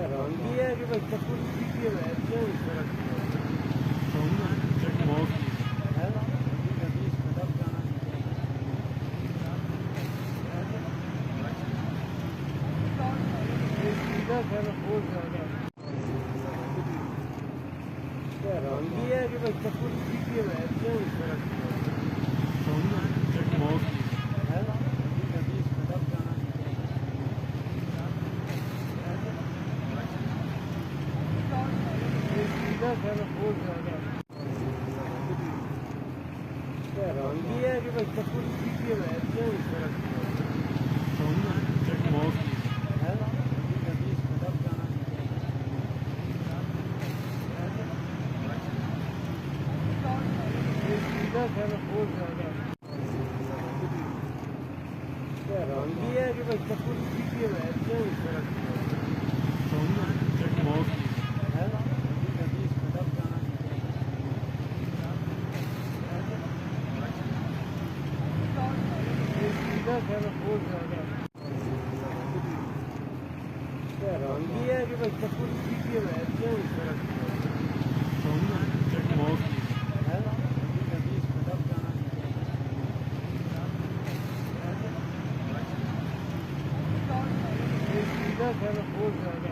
हैरानगी है कि भाई चप्पल पीछे है क्यों इस तरह की है ना? ये सीधा कहना बहुत ज्यादा हैरानगी है कि भाई चप्पल पीछे है क्यों इस तरह की है ना? ये सीधा कहना बहुत ज्यादा हैरानगी है कि भाई चप्पल पीछे है क्यों इस तरह की है ना? ये सीधा कहना बहुत ज्यादा हैरानगी है कि भाई चप्पल पीछे है क्यों इस तरह की है ना? ये सीधा कहना बहुत ज्यादा हैरानगी है कि भाई चप्पल पीछे है क्यों इस तरह की है ना? ये सीधा कहना बहुत ज्यादा